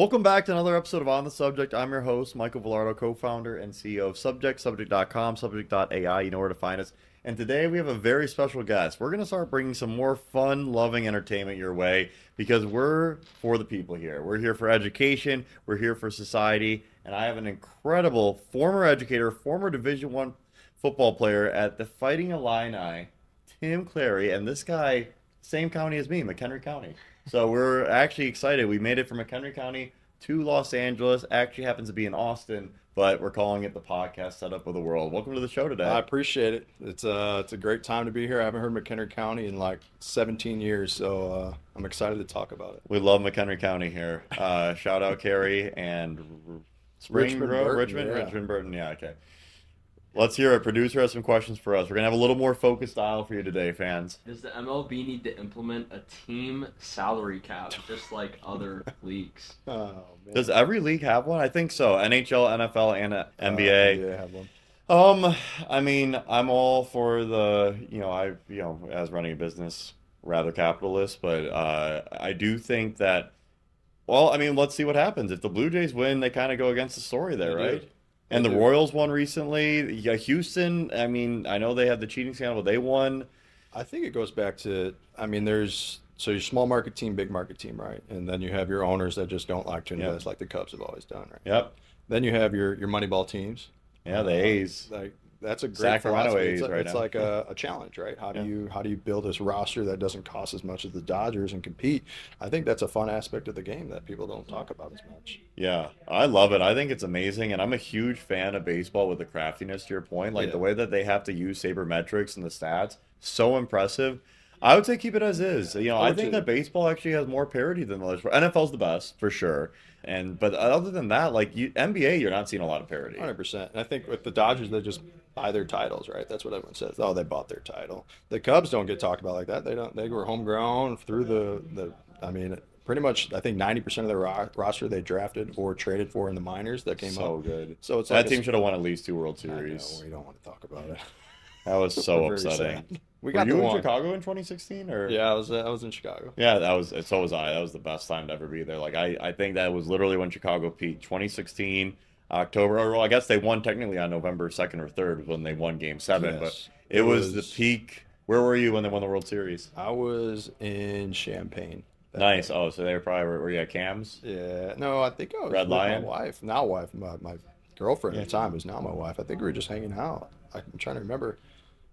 Welcome back to another episode of On the Subject. I'm your host, Michael Vilardo, co-founder and CEO of Subject, Subject.com, Subject.ai. You know where to find us. And today we have a very special guest. We're going to start bringing some more fun, loving entertainment your way because we're for the people here. We're here for education. We're here for society. And I have an incredible former educator, former Division I football player at the Fighting Illini, Tim Clary. And this guy, same county as me, McHenry County. So we're actually excited. We made it from McHenry County to Los Angeles. Actually happens to be in Austin, but we're calling it the podcast setup of the world. Welcome to the show today. I appreciate it. It's a great time to be here. I haven't heard McHenry County in like 17 years, so I'm excited to talk about it. We love McHenry County here. Shout out Carrie and Richmond Burton, Richmond Burton. Yeah, okay. Let's hear it. Producer has some questions for us. We're going to have a little more focused style for you today, fans. Does the MLB need to implement a team salary cap just like other leagues? Oh, man. Does every league have one? I think so. NHL, NFL, and NBA. NBA have one. I mean, I'm all for the, as running a business, rather capitalist, but I do think that, well, I mean, let's see what happens. If the Blue Jays win, they kind of go against the story there, They do. right? And the Royals won recently. Yeah, Houston, I mean, I know they had the cheating scandal, but they won. I think it goes back to, so your small market team, big market team, right? And then you have your owners that just don't like to invest like the Cubs have always done, right? Yep. Then you have your Moneyball teams. Yeah, the A's. That's a great Sacramento philosophy. A's right It's now. like a challenge, right? How do you build this roster that doesn't cost as much as the Dodgers and compete? I think that's a fun aspect of the game that people don't talk about as much. Yeah, I love it. I think it's amazing, and I'm a huge fan of baseball with the craftiness, to your point. Like, Yeah. the way that they have to use sabermetrics and the stats, so impressive. I would say keep it as is. I think too. that baseball actually has more parity than the other sport. NFL's the best, for sure. But other than that, like NBA, you're not seeing a lot of parity. 100%. And I think with the Dodgers, they just buy their titles, right? That's what everyone says. Oh, they bought their title. The Cubs don't get talked about like that. They don't. They were homegrown through pretty much. I think 90% of their roster they drafted or traded for in the minors that came So up. good. So it's That like team should have won at least 2 World I know, Series. we don't want to talk about it. That was so Very upsetting. sad. We Were got you the in one. Chicago in 2016, or? Yeah, I was in Chicago. Yeah, so was I. That was the best time to ever be there. Like, I think that was literally when Chicago peaked. 2016, October, or well, I guess they won technically on November 2nd or 3rd when they won Game 7, Yes. but it was the peak. Where were you when they won the World Series? I was in Champaign. that Nice. day. Oh, so they were you at Cam's? Yeah. No, I think I was Red with Lion? my wife. Now wife. My girlfriend at the time was now my wife. I think we were just hanging out. I'm trying to remember.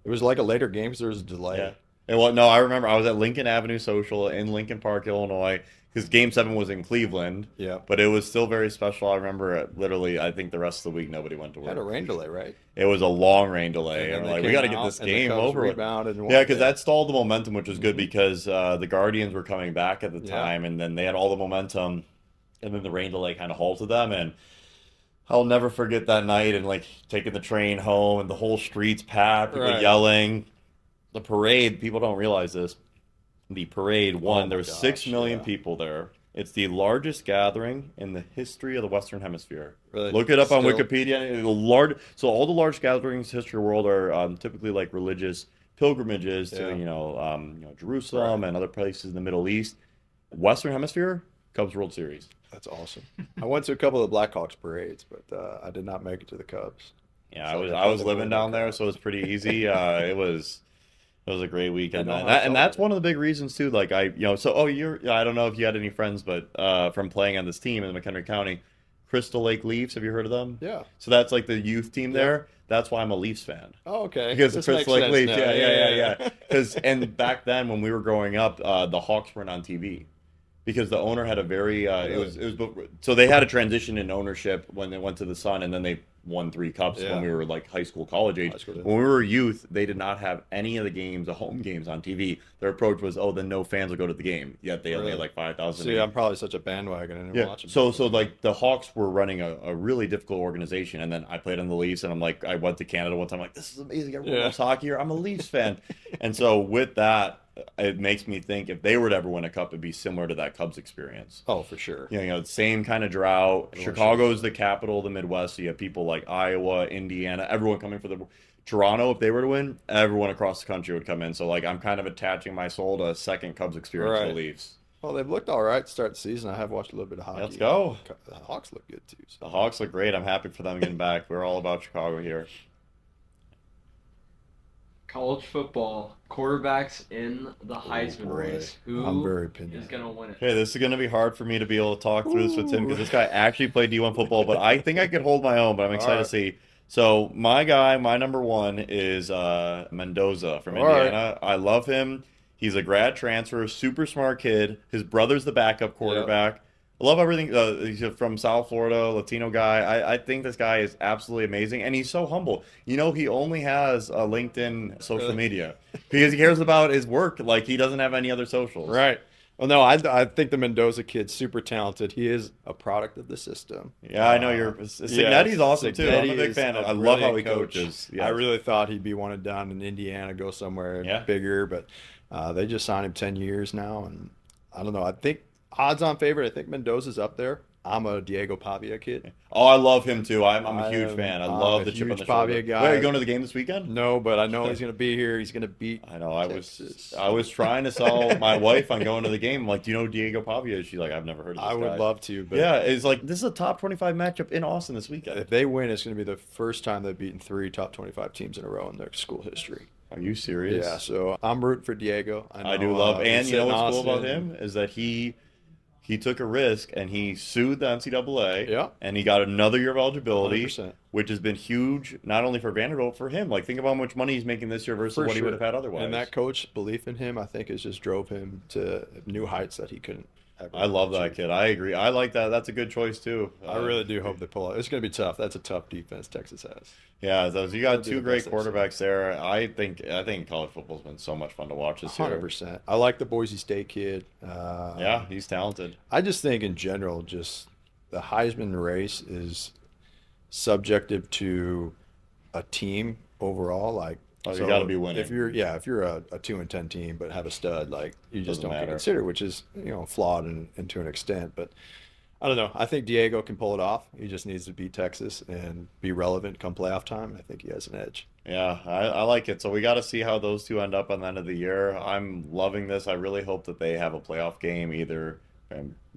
It was like a later game because there was a delay. Yeah. And well, no, I remember I was at Lincoln Avenue Social in Lincoln Park, Illinois, because Game 7 was in Cleveland. Yeah. But it was still very special. I remember literally, I think the rest of the week nobody went to work. Had a rain delay, right? It was a long rain delay. And And then we're like, they we got to came get out, this and the game Cubs over with. rebounded and Yeah, won. because that stalled the momentum, which was good because the Guardians were coming back at the Yeah. time, and then they had all the momentum, and then the rain delay kind of halted them. And I'll never forget that night and like taking the train home, and the whole streets packed, people Right. yelling. The parade, people don't realize this. The parade won. Oh There my were 6 gosh, million yeah. people there. It's the largest gathering in the history of the Western Hemisphere. Really? Look it up on Still? Wikipedia. So all the large gatherings in the history of the world are typically like religious pilgrimages to Yeah. Jerusalem Right. and other places in the Middle East. Western Hemisphere, Cubs World Series. That's awesome. I went to a couple of the Blackhawks parades, but I did not make it to the Cubs. Yeah, So I was they I was probably living won down that there, cup. so it was pretty easy. It was a great weekend, I know and how I and felt that's about it. one of the big reasons too. Like I don't know if you had any friends, but from playing on this team in McHenry County, Crystal Lake Leafs. Have you heard of them? Yeah. So that's like the youth team Yeah. there. That's why I'm a Leafs fan. Oh, okay. Because This the makes Crystal Lake sense Leafs. now. Yeah. And back then when we were growing up, the Hawks weren't on TV. Because the owner had a very so they had a transition in ownership when they went to the Sun, and then they won 3 cups Yeah. when we were like high school, college age. High school, yeah. When we were youth, they did not have any of the home games on TV. Their approach was, oh, then no fans will go to the game. Yet they only had Really? like 5,000. See, I'm probably such a bandwagon and Yeah. watching. So like the Hawks were running a really difficult organization, and then I played on the Leafs, and I went to Canada one time, like, this is amazing. Everyone Yeah. loves hockey here. I'm a Leafs fan. And so with that, it makes me think if they were to ever win a cup, it'd be similar to that Cubs experience. Oh, for sure. Same kind of drought. Everyone Chicago's the capital of the Midwest. So you have people like Iowa, Indiana, everyone coming for the Toronto. If they were to win, everyone across the country would come in. So like I'm kind of attaching my soul to a second Cubs experience for the Right. Leafs. Well, they've looked all right to start the season. I have watched a little bit of hockey. Let's go. The Hawks look good too. The So. Hawks look great. I'm happy for them getting back. We're all about Chicago here. College football quarterbacks in the Heisman boy. race. I'm Who very is opinionated. going to win it? Okay, this is going to be hard for me to be able to talk through this with Tim because this guy actually played D1 football, but I think I could hold my own, but I'm excited to see. So my guy, my number one is Mendoza from Indiana. I love him. He's a grad transfer, super smart kid. His brother's the backup quarterback. I love everything. He's from South Florida, Latino guy. I think this guy is absolutely amazing, and he's so humble. You know, he only has LinkedIn social media because he cares about his work. Like, he doesn't have any other socials. Right. Well, no, I think the Mendoza kid's super talented. He is a product of the system. Yeah, I know you're. Signetti's awesome too. I'm a big fan. I love how he coaches. I really thought he'd be one and done in Indiana, go somewhere bigger, but they just signed him 10 years now, and I don't know. I think odds-on favorite. I think Mendoza's up there. I'm a Diego Pavia kid. Oh, I love him too. I'm a huge fan. I love the chip on the shoulder. Pavia guy. Wait, are you going to the game this weekend? No, but I know he's going to be here. He's going to beat. I know. Texas. I was trying to sell my wife on going to the game. I'm like, do you know who Diego Pavia is? She's like, I've never heard of this I would guy. love to, but yeah, it's like this is a top 25 matchup in Austin this weekend. If they win, it's going to be the first time they've beaten 3 top 25 teams in a row in their school history. Are you serious? Yeah, so I'm rooting for Diego. I do love, and you know what's cool about him is that he took a risk and he sued the NCAA. And he got another year of eligibility, 100%. which has been huge, not only for Vanderbilt, for him. Like, think about how much money he's making this year versus what he would have had otherwise. And that coach belief in him, I think, has just drove him to new heights that he couldn't ever. I love that kid. I agree. I like that. That's a good choice too. I really do hope they pull out. It's going to be tough. That's a tough defense Texas has. Yeah, so you got two great quarterbacks there. I think college football's been so much fun to watch this year. 100%. I like the Boise State kid. Yeah, he's talented. I just think in general, just the Heisman race is subjective to a team overall. Like, you got to be winning. If you're a 2-10 team but have a stud, like, you just don't get considered, which is flawed and to an extent. But I don't know. I think Diego can pull it off. He just needs to beat Texas and be relevant come playoff time. I think he has an edge. Yeah, I like it. So we got to see how those two end up on the end of the year. I'm loving this. I really hope that they have a playoff game either.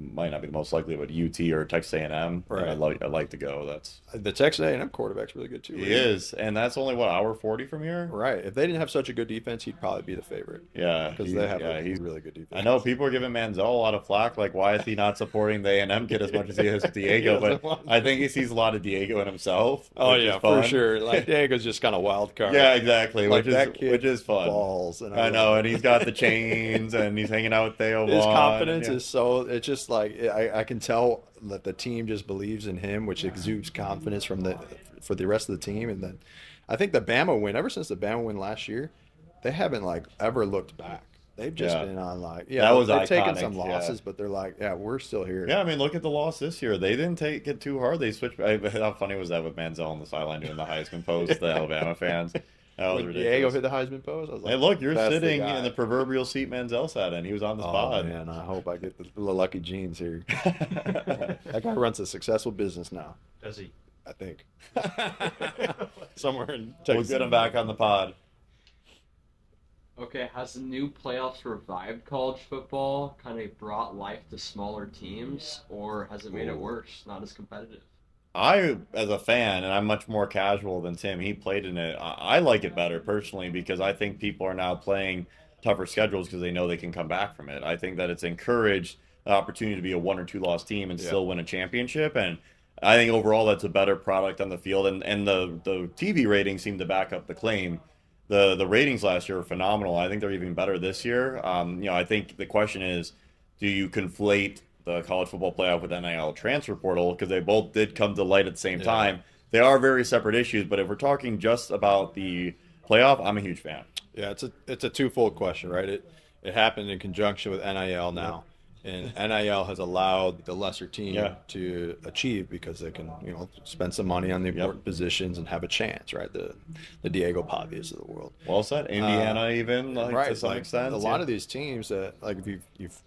Might not be the most likely, but UT or Texas A&M. Right. I'd like to go. That's the Texas A&M quarterback's really good too. He is, and that's only what, hour 40 from here. Right. If they didn't have such a good defense, he'd probably be the favorite. Yeah, because they have a really good defense. I know people are giving Manziel a lot of flack. Like, why is he not supporting the A&M kid as much as he is Diego? But I think he sees a lot of Diego in himself. Oh yeah, for sure. Like, Diego's just kind of wild card. Yeah, exactly. Like, which is fun. Balls, and I know, and he's got the chains, and he's hanging out with Theo Vaughn. His confidence is so. It's just like I can tell that the team just believes in him, which exudes confidence for the rest of the team. And then I think the Bama win, ever since the Bama win last year, they haven't like ever looked back. They've just been on like that was they've iconic. Taken some losses, but they're like, yeah, we're still here. Yeah, I mean, look at the loss this year. They didn't take it too hard. They switched. How funny was that with Manziel on the sideline doing the Heisman pose to the Alabama fans? That was ridiculous. Diego hit the Heisman pose. I was like, hey, look, you're sitting in the proverbial seat Manziel sat in. He was on the spot. Oh, man, I hope I get the lucky genes here. That guy runs a successful business now. Does he? I think. Somewhere in We'll Texas. get him back on the pod. Okay, has the new playoffs revived college football, kind of brought life to smaller teams, or has it made it worse, not as competitive? I, as a fan, and I'm much more casual than Tim, he played in it. I like it better personally because I think people are now playing tougher schedules because they know they can come back from it. I think that it's encouraged the opportunity to be a 1 or 2 loss team and still win a championship. And I think overall that's a better product on the field. And the TV ratings seem to back up the claim. The ratings last year were phenomenal. I think they're even better this year. I think the question is, do you conflate the college football playoff with NIL transfer portal, because they both did come to light at the same time. They are very separate issues, but if we're talking just about the playoff, I'm a huge fan. Yeah, it's a twofold question, right? It happened in conjunction with NIL now, and NIL has allowed the lesser team to achieve because they can spend some money on the important positions and have a chance, right? The Diego Pavias of the world. Well said. Indiana even to some extent. A lot of these teams that if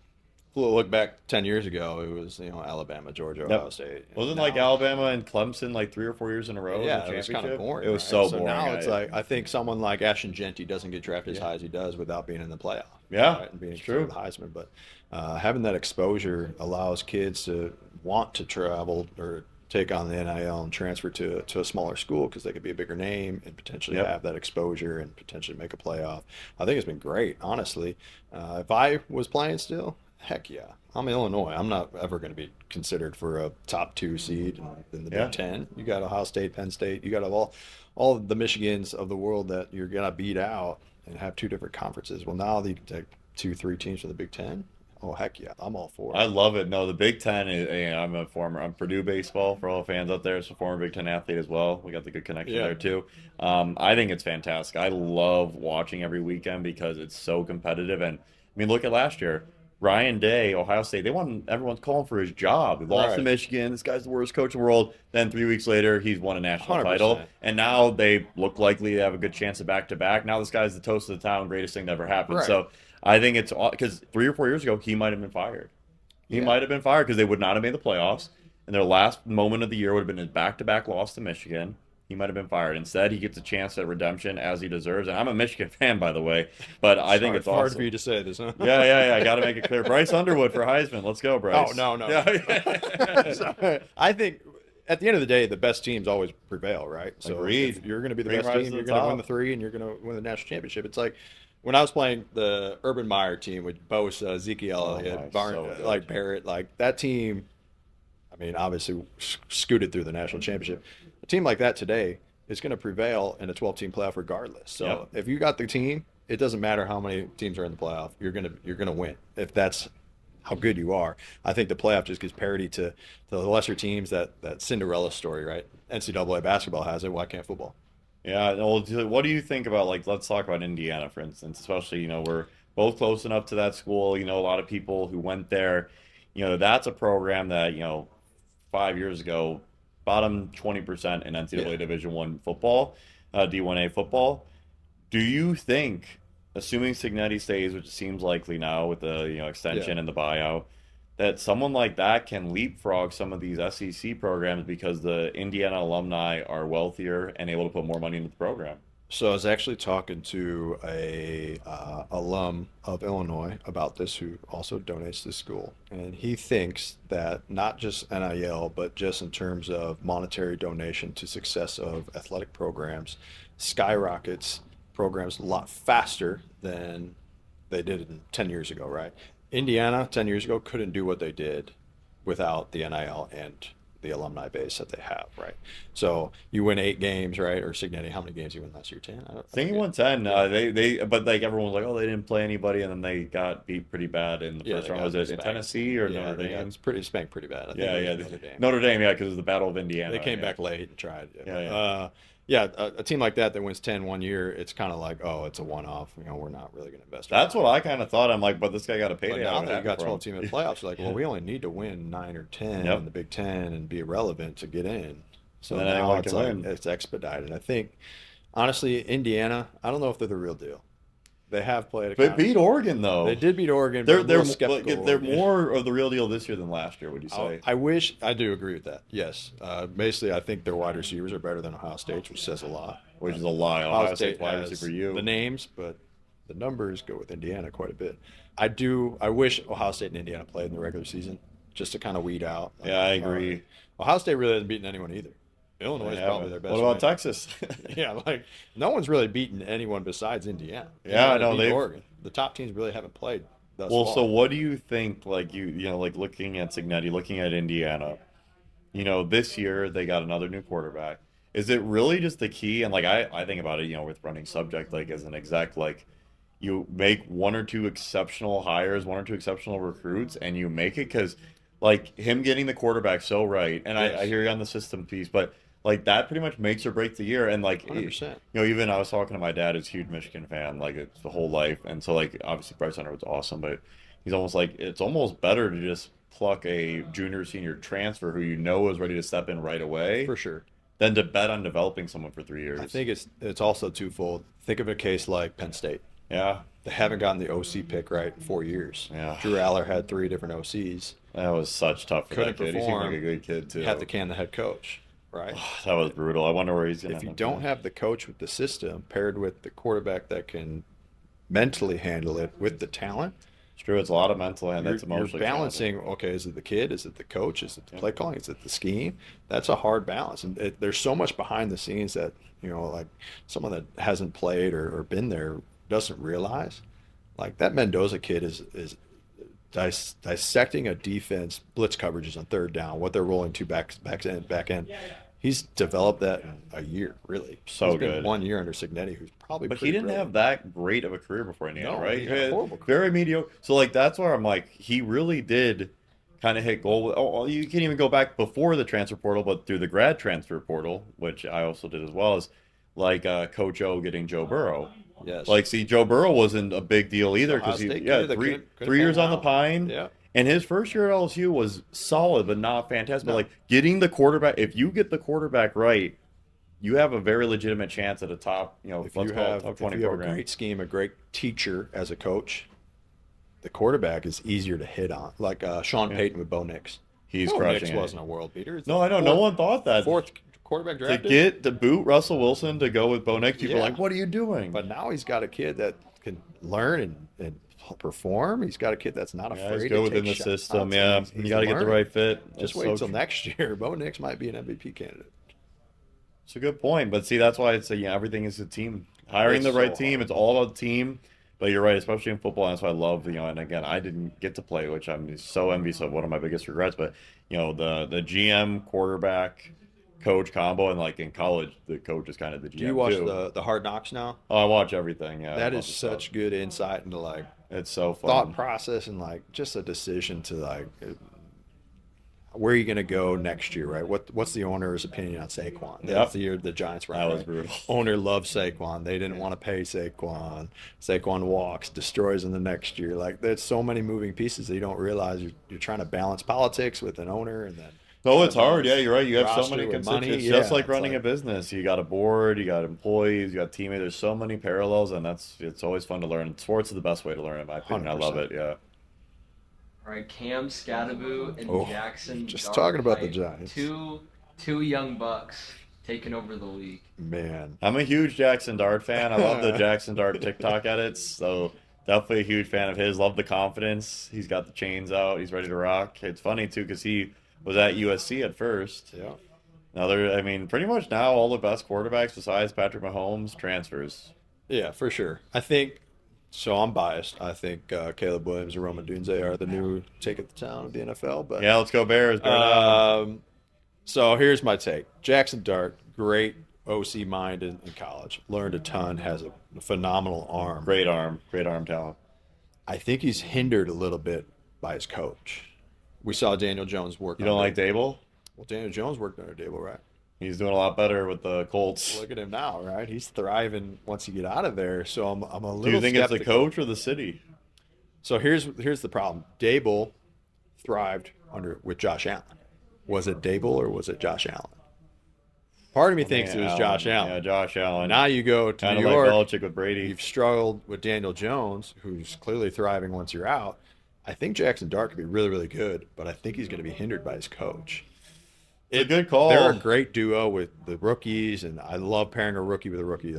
look back 10 years ago, it was, Alabama, Georgia, Yep. Ohio State. Wasn't Now, like Alabama and Clemson like 3 or 4 years in a row in the yeah, it was kind of championship? boring, It was right? so So boring. now it's like, I think someone like Ashton Genty doesn't get drafted as Yeah. high as he does without being in the playoff. Yeah, Right? And being it's considered true. the Heisman. But having that exposure allows kids to want to travel or take on the NIL and transfer to a smaller school because they could be a bigger name and potentially Yep. have that exposure and potentially make a playoff. I think it's been great, honestly. If I was playing still, heck yeah. I'm in Illinois. I'm not ever going to be considered for a top 2 seed in the Yeah. Big Ten. You got Ohio State, Penn State. You got all the Michigans of the world that you're going to beat out and have 2 different conferences. Well, now the 2, 3 teams for the Big Ten. Oh, heck yeah. I'm all for I it. love it. No, the Big Ten is, I'm Purdue baseball for all the fans out there. It's a former Big Ten athlete as well. We got the good connection Yeah. there too. I think it's fantastic. I love watching every weekend because it's so competitive. And I mean, look at last year. Ryan Day, Ohio State, everyone's calling for his job. He lost to Right. Michigan. This guy's the worst coach in the world. Then 3 weeks later, he's won a national 100%. title. And now they look likely to have a good chance of back to back. Now this guy's the toast of the town, greatest thing that ever happened. Right. So I think it's because 3 or 4 years ago, he might have been fired. He Yeah. might have been fired because they would not have made the playoffs. And their last moment of the year would have been his back-to-back loss to Michigan. He might have been fired. Instead, he gets a chance at redemption as he deserves. And I'm a Michigan fan, by the way, but I think it's hard for awesome. you to say this, huh? Yeah. I got to make it clear. Bryce Underwood for Heisman. Let's go, Bryce. Oh, no. Yeah. So, I think at the end of the day, the best teams always prevail, right? So Agreed. if you're going to be the Bring best rise team, to you're the going to win top. the 3, and you're going to win the national championship. It's like when I was playing the Urban Meyer team with Bosa, Ezekiel Elliott, so good. like Barrett, like that team. I mean, obviously scooted through the national championship. A team like that today is going to prevail in a 12-team playoff regardless. So Yep. if you got the team, it doesn't matter how many teams are in the playoff. You're gonna win if that's how good you are. I think the playoff just gives parity to the lesser teams, that Cinderella story, right? NCAA basketball has it. Why can't football? Yeah. Well, what do you think about, like, let's talk about Indiana, for instance, especially, we're both close enough to that school. A lot of people who went there, that's a program that, 5 years ago, bottom 20% in NCAA Yeah. Division One football, D1A football. Do you think, assuming Signetti stays, which seems likely now with the extension Yeah. and the buyout, that someone like that can leapfrog some of these SEC programs because the Indiana alumni are wealthier and able to put more money into the program? So I was actually talking to a alum of Illinois about this, who also donates to the school, and he thinks that not just NIL, but just in terms of monetary donation to success of athletic programs, skyrockets programs a lot faster than they did 10 years ago, right? Indiana 10 years ago couldn't do what they did without the NIL and the alumni base that they have, right? So you win 8 games, right? Or Signetti, how many games you win last year? 10? I think he won 10. But like everyone was like, oh, they didn't play anybody, and then they got beat pretty bad in the Yeah, first they round. got Was it in spanked. Tennessee or Yeah, Notre they Dame? got spanked pretty bad. I think Yeah, it was yeah. Notre Dame. Notre Dame, yeah, because it was the Battle of Indiana. They came yeah. back late and tried. Yeah. A team like that wins 10 one year, it's kind of like, oh, it's a one-off. We're not really going to invest. That's what I kind of thought. I'm like, but this guy got a But payday. now out of that you it got for him. 12 team in the playoffs, you're like, well, we only need to win 9 or 10 Yep. in the Big Ten and be irrelevant to get in. So And then now anyone it's can like win. it's expedited. I think, honestly, Indiana, I don't know if they're the real deal. They have played. They beat Oregon though. They did beat Oregon. They're but I'm a they're little skeptical of they're Oregon. more of the real deal this year than last year. Would you say? I do agree with that. Yes. Basically, I think their wide receivers are better than Ohio State's, which says a lot. Which is a lie. Ohio State's wide has receiver you. the names, but the numbers go with Indiana quite a bit. I wish Ohio State and Indiana played in the regular season just to kind of weed out. Yeah, I agree. Ohio State really hasn't beaten anyone either. Illinois is Yeah, probably but their best. what about win. Texas? Yeah, like no one's really beaten anyone besides Indiana. Yeah, I Indiana know, beat they've- Oregon. The top teams really haven't played thus Well, far. so what do you think? Like like looking at Signetti, looking at Indiana. This year they got another new quarterback. Is it really just the key? And like I think about it, with running Subject, like as an exec, like you make one or two exceptional hires, one or two exceptional recruits, and you make it because like him getting the quarterback so right. And I Yes. hear you on the system piece, but like that pretty much makes or breaks the year. And like 100%. even I was talking to my dad, who's a huge Michigan fan, like it's the whole life. And so like obviously Bryce Underwood's awesome, but he's almost like it's almost better to just pluck a junior senior transfer who is ready to step in right away For sure. than to bet on developing someone for 3 years. I think it's also twofold. Think of a case like Penn State. Yeah. They haven't gotten the OC pick right in 4 years. Yeah. Drew Aller had 3 different OCs. That was such tough for Couldn't that kid. He seemed like perform. a good kid too. Had to can the head coach, right? That was brutal. I wonder where he's gonna If you end up don't being. have the coach with the system paired with the quarterback that can mentally handle it with the talent, It's true. It's a lot of mental and you're, that's you're emotionally balancing. Okay, is it the kid? Is it the coach? Is it the play calling? Is it the scheme? That's a hard balance, and there's so much behind the scenes that like someone that hasn't played or been there doesn't realize. Like that Mendoza kid is dissecting a defense blitz coverages on third down, what they're rolling to back end. He's developed that in a year, really. So He's been good. 1 year under Signetti, who's probably But he pretty didn't brilliant. have that great of a career before Indiana, No, right? he had a horrible career. Very mediocre. So like that's where I'm like, he really did kind of hit goal. Oh, you can't even go back before the transfer portal, but through the grad transfer portal, which I also did as well, as like Coach O getting Joe Burrow. Yes. Like, see, Joe Burrow wasn't a big deal either Ohio because he, State yeah, kid that three couldn't three years pan on the out. Pine. Yeah. And his first year at LSU was solid, but not fantastic. No. But like getting the quarterback, if you get the quarterback right, you have a very legitimate chance at a top, If let's you call it have, top if 20 you have a program. great scheme, a great teacher as a coach, the quarterback is easier to hit on. Like Sean Payton with Bo Nix. He's Bo crushing Nix it. wasn't a world beater. It's No, the I know. No one thought that. fourth quarterback To drafted. to boot Russell Wilson to go with Bo Nix, people are Yeah. like, what are you doing? But now he's got a kid that can learn and perform. He's got a kid that's not yeah, afraid he's to good take within the shots. system. And Yeah, he's you got to get the learning. right fit. Just That's wait so till true. next year. Bo Nix might be an MVP candidate. It's a good point, but see, that's why it's everything is a team. Hiring It's the right so team, hard. it's all about the team. But you're right, especially in football, and that's why I love, and again, I didn't get to play, which I'm so envious of. One of my biggest regrets, but the GM quarterback coach combo, and like in college, the coach is kind of the GM Do you watch too. the Hard Knocks now? Oh, I watch everything. Yeah, I That love is the stuff. such good insight into like It's so fun. thought process and like just a decision to like where are you going to go next year, right? What's the owner's opinion on Saquon? Yep. That's the year the Giants were. That was right? brutal. Owner loved Saquon. They didn't want to pay Saquon. Saquon walks, destroys in the next year. Like there's so many moving pieces that you don't realize. You're trying to balance politics with an owner, and then No, it's hard. Yeah, you're right. You have so roster many with constituents. money. Just Yeah, like it's running a like- business. You got a board, you got employees, you got teammates. There's so many parallels, and it's always fun to learn. Sports is the best way to learn, in my opinion. I love it. 100%. Yeah. All right, Cam Scadaboo and Oh, Jackson. just Dart talking about the Knight, Giants. Two young bucks taking over the league. Man, I'm a huge Jackson Dart fan. I love the Jackson Dart TikTok edits. So definitely a huge fan of his. Love the confidence. He's got the chains out. He's ready to rock. It's funny too because he was at USC at first. yeah. I mean, pretty much now all the best quarterbacks besides Patrick Mahomes transfers. Yeah, for sure. I think so. I'm biased. I think Caleb Williams and Roman Dunze are the new take at the town of the NFL. But Yeah, let's go Bears. Bear down. so here's my take. Jackson Dart, great OC mind in college. Learned a ton. Has a phenomenal arm. Great arm talent. I think he's hindered a little bit by his coach. We saw Daniel Jones work. You don't like under- Dable? Well, Daniel Jones worked under Dable, right? He's doing a lot better with the Colts. Look at him now, right? He's thriving once you get out of there. So I'm a little. Do you think it's the skeptical. coach or the city? So here's the problem. Dable thrived with Josh Allen. Was it Dable or was it Josh Allen? Part of me thinks it was Josh Allen. Yeah, Josh Allen. Now you go to kind New of York. like Belichick with Brady. You've struggled with Daniel Jones, who's clearly thriving once you're out. I think Jackson Dart could be really, really good, but I think he's going to be hindered by his coach. It's a good call. They're a great duo with the rookies, and I love pairing a rookie with a rookie.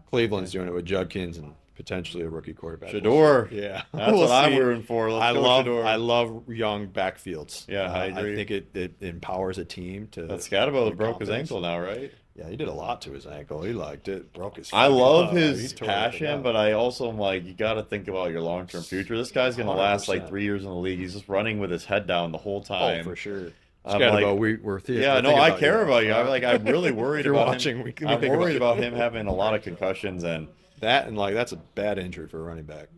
Cleveland's doing it with Judkins and potentially a rookie quarterback. Shador. Yeah, That's We'll what I'm see. rooting for. Let's go Shador. I love young backfields. Yeah, I agree. I think it empowers a team to. That Scatterbo get broke his confidence. ankle now, right? Yeah, he did a lot to his ankle. He broke his. I fucking love leg. He his tore everything passion, up. but I also am like, you got to think about your long-term future. This guy's going to last like 100%. 3 years in the league. He's just running with his head down the whole oh, time. for sure. I'm Scatterbo, like- we're Yeah, no, I care about you. I'm really worried If you're about watching, him. we I'm think worried about about him having a lot of concussions and that, and like that's a bad injury for a running back.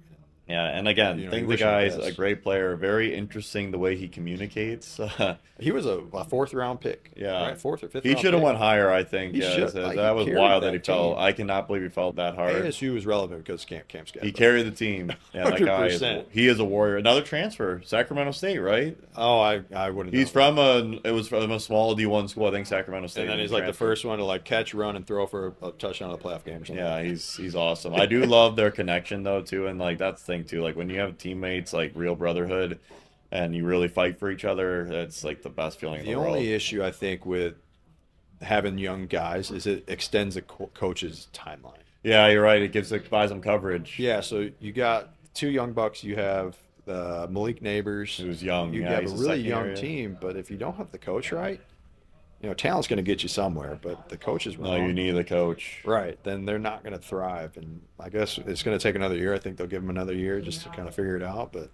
Yeah, and again, You know, think you the wish him the guy's a best. great player. Very interesting the way he communicates. He was a fourth round pick, Yeah, right? Fourth or fifth he round should have pick. went higher. I think. He Yeah, should. Like, he that was carried wild that he that fell. team. I cannot believe he fell that hard. ASU was relevant because Cam He Scott. carried the team. Yeah, that guy is. 100%. He is a warrior. Another transfer, Sacramento State, right? Oh, I wouldn't. He's know. from a. It was from a small D1 school. I think Sacramento State. And then when he's he like the transferred. first one to like catch, run, and throw for a touchdown in the playoff game or something. Yeah, he's awesome. I do love their connection though too, and like that's the thing too. Like when you have teammates, like real brotherhood, and you really fight for each other, it's like the best feeling in The the world. only issue I think with having young guys is it extends the coach's timeline. Yeah, you're right. It buys them coverage. Yeah, so you got two young bucks. You have Malik Neighbors, Who's young. You Yeah, have a he's really second young year. team, but if you don't have the coach right, talent's going to get you somewhere. But the coach is No, wrong. you need the coach. Right, then they're not going to thrive. And I guess it's going to take another year. I think they'll give them another year just to kind of figure it out. But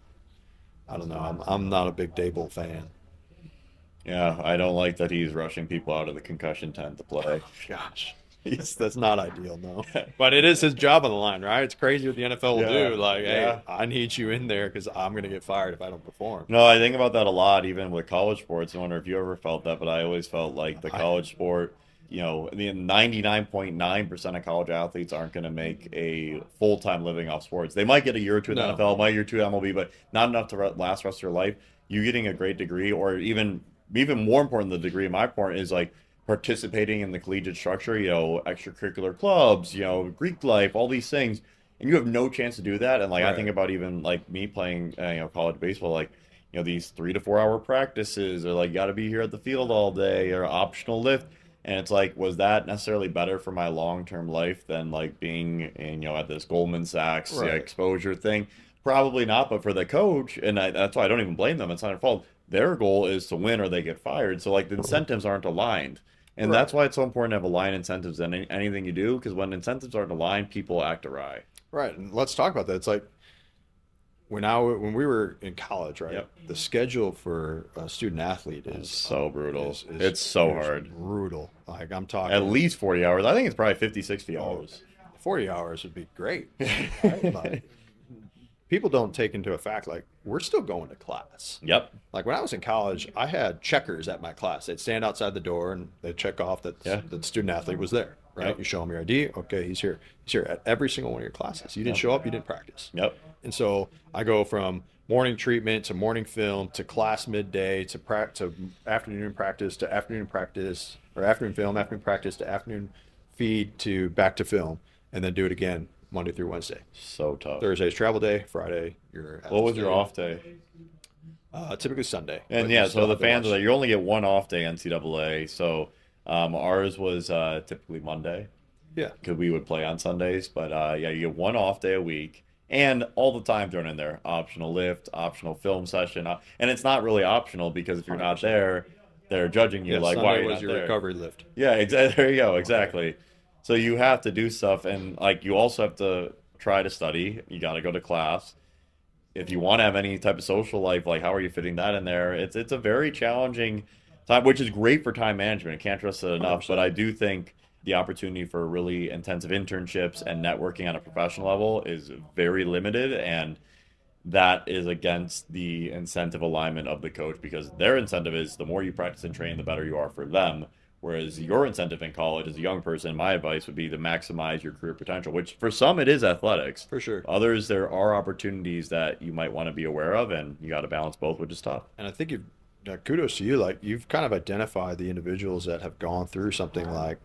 I don't know. I'm not a big Dable fan. Yeah, I don't like that he's rushing people out of the concussion tent to play. Gosh, that's not ideal, no. But it is his job on the line, right? It's crazy what the NFL will Yeah, do. Like, yeah. hey, I need you in there because I'm going to get fired if I don't perform. No, I think about that a lot, even with college sports. I wonder if you ever felt that, but I always felt like the college sport, the 99.9% of college athletes aren't going to make a full-time living off sports. They might get a year or two in the No. NFL, might year or two in MLB, but not enough to last the rest of their life. You getting a great degree, or even more important than the degree, my point is like participating in the collegiate structure, extracurricular clubs, Greek life, all these things, and you have no chance to do that. And like I Right. think about even like me playing, college baseball, like these 3 to 4 hour practices, or like you got to be here at the field all day, or optional lift. And it's like, was that necessarily better for my long-term life than like being at this Goldman Sachs Right. exposure thing? Probably not, but for the coach, and that's why I don't even blame them. It's not their fault. Their goal is to win or they get fired. So like the incentives aren't aligned. And Right. that's why it's so important to have aligned incentives in anything you do, because when incentives aren't aligned, people act awry. Right, and let's talk about that. It's like when we were in college, right? Yep. The schedule for a student athlete It's is so brutal. is- It's so is hard. brutal. Like I'm talking At least 40 hours. I think it's probably 50, 60 hours. 40 hours would be great. Right? Like, people don't take into effect like we're still going to class. Yep. Like when I was in college, I had checkers at my class. They'd stand outside the door and they'd check off that Yeah. the student athlete was there. Right? Yep. You show them your ID. Okay, he's here. He's here at every single one of your classes. You didn't show up. You didn't practice. Yep. And so I go from morning treatment to morning film to class midday to afternoon practice to afternoon practice, or afternoon film, afternoon practice to afternoon feed to back to film, and then do it again Monday through Wednesday. So tough. Thursday's travel day. Friday you're at What the was your stadium. off day? Typically Sunday. And but yeah, you still so the have to fans watch. are that you only get one off day NCAA. So ours was typically Monday, Yeah. because we would play on Sundays. But yeah, you get one off day a week, and all the time thrown in there, optional lift, optional film session, and it's not really optional, because if you're not there, they're judging you Yeah, like, Sunday why are you was not your there? recovery lift. Yeah, exactly. There you go. Exactly. So you have to do stuff, and like you also have to try to study. You got to go to class. If you want to have any type of social life, like how are you fitting that in there? It's a very challenging time, which is great for time management. I can't stress it enough, but I do think the opportunity for really intensive internships and networking on a professional level is very limited, and that is against the incentive alignment of the coach, because their incentive is the more you practice and train, the better you are for them. Whereas your incentive in college as a young person, my advice would be to maximize your career potential, which for some it is athletics. For sure. Others, there are opportunities that you might want to be aware of, and you got to balance both, which is tough. And I think kudos to you. Like you've kind of identified the individuals that have gone through something like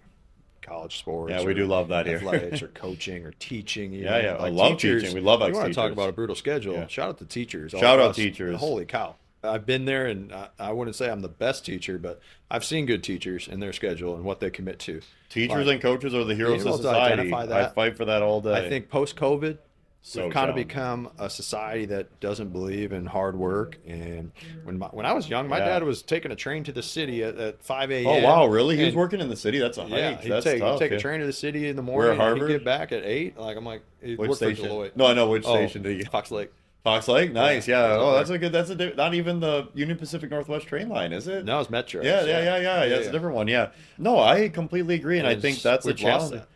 college sports. Yeah, we or do love that here. athletics or coaching or teaching. Yeah, yeah. I love teaching. We love You want to ex-teachers. talk about a brutal schedule? Yeah. Shout out to teachers. Shout All of out us. teachers. Holy cow! I've been there, and I wouldn't say I'm the best teacher, but I've seen good teachers and their schedule and what they commit to. Teachers Like, and coaches are the heroes able of to society. identify I that. fight for that all day. I think post-COVID, So we've kind of challenging. become a society that doesn't believe in hard work. And when I was young, my Yeah. dad was taking a train to the city at 5 a.m. Oh wow, really? He was and- working in the city. That's a Yeah, hike. he'd That's take tough. a yeah. train to the city in the Where, morning. And Harvard? he'd get back at 8. Like I'm like, he Which worked for station? Deloitte. No, I know which Oh, station did you? Fox Lake. Fox Lake. Nice. Yeah, Yeah. it was Oh, up that's a good. That's not even the Union Pacific Northwest train line, is it? No, it's Metro. Yeah, yeah, yeah, yeah. That's a different one. Yeah. No, I completely agree, and I think that's the we've lost challenge.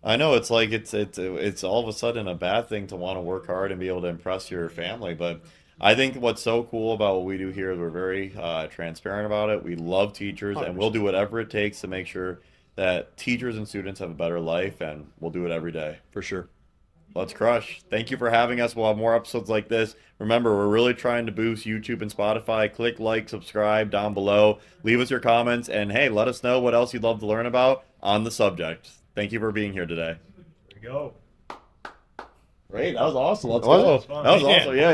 I know it's like it's all of a sudden a bad thing to want to work hard and be able to impress your family, but I think what's so cool about what we do here is we're very transparent about it. We love teachers, and we'll 100%. do whatever it takes to make sure that teachers and students have a better life, and we'll do it every day. For sure. Let's crush. Thank you for having us. We'll have more episodes like this. Remember, we're really trying to boost YouTube and Spotify. Click like, subscribe down below. Leave us your comments, and hey, let us know what else you'd love to learn about on the subject. Thank you for being here today. There we go. Great. That was awesome. Let's Was go. it? That was Man. awesome. Yeah.